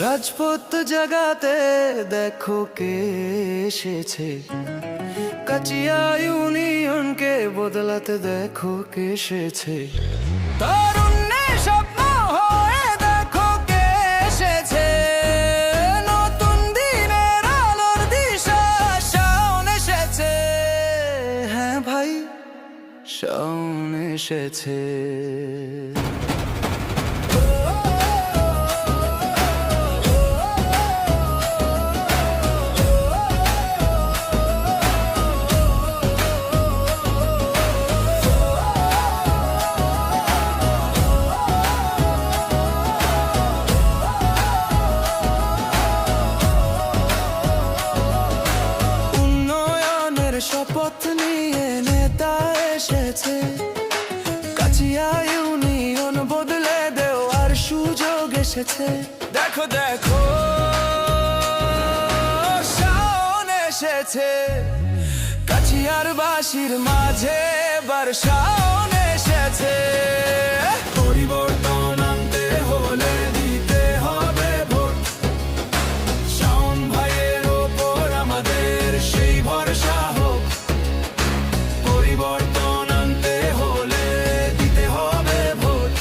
রাজপথ জাগাতে দেখো কে এসেছে, কাচিয়া ইউনিয়নকে বদলাতে দেখো কে এসেছে। তরুণের স্বপ্ন হয়ে দেখো কে এসেছে, নতুন দিনের আলোর দিশা শাওন এসেছে। হ্যাঁ ভাই, শাওন এসেছে। শপথ নিয়ে নেতা এসেছে, কাচিয়া ইউনিয়ন বদলে দেওয়ার সুযোগ এসেছে। দেখো দেখো শাওন এসেছে, কাচিয়ার বাসীর মাঝে এবার শাওন এসেছে। পরিবর্তন আনতে হলে দিতে হবে ভোট, শাওন ভাইয়ের ওপর আমাদের সেই ভরসা। পরিবর্তন আনতে হলে দিতে হবে ভোট,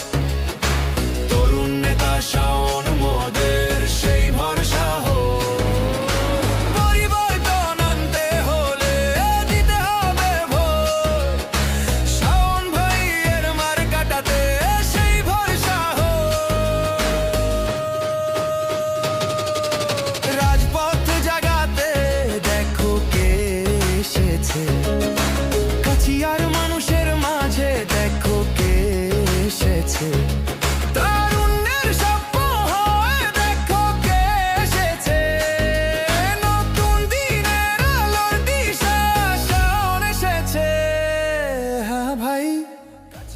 তরুণ নেতা শাওন মোদের সেই ভরসা হোক। পরিবর্তন আনতে হলে দিতে হবে ভোট, শাওন ভাইয়ের মার কাটাতে সেই ভরসা হোক। রাজপথ জাগাতে দেখো কে এসেছে, কাচিয়ার মানুষের মাঝে দেখো কে এসেছে। তরুণের স্বপ্ন হয়ে দেখো কে এসেছে, নতুন দিনের আলোর দিশা শাওন এসেছে। হ্যাঁ ভাই।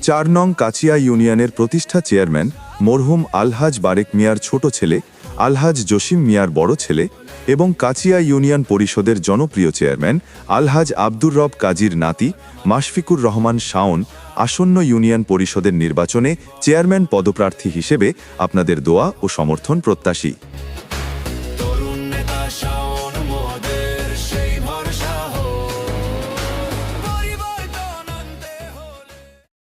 ৪ নং কাচিয়া ইউনিয়নের প্রতিষ্ঠা চেয়ারম্যান মরহুম আলহাজ বারেক মিয়ার ছোট ছেলে আলহাজ জসিম মিয়ার বড় ছেলে এবং কাচিয়া ইউনিয়ন পরিষদের জনপ্রিয় চেয়ারম্যান আলহাজ আব্দুর রব কাজীর নাতি মাশফিকুর রহমান শাওন আসন্ন ইউনিয়ন পরিষদের নির্বাচনে চেয়ারম্যান পদপ্রার্থী হিসেবে আপনাদের দোয়া ও সমর্থন প্রত্যাশী।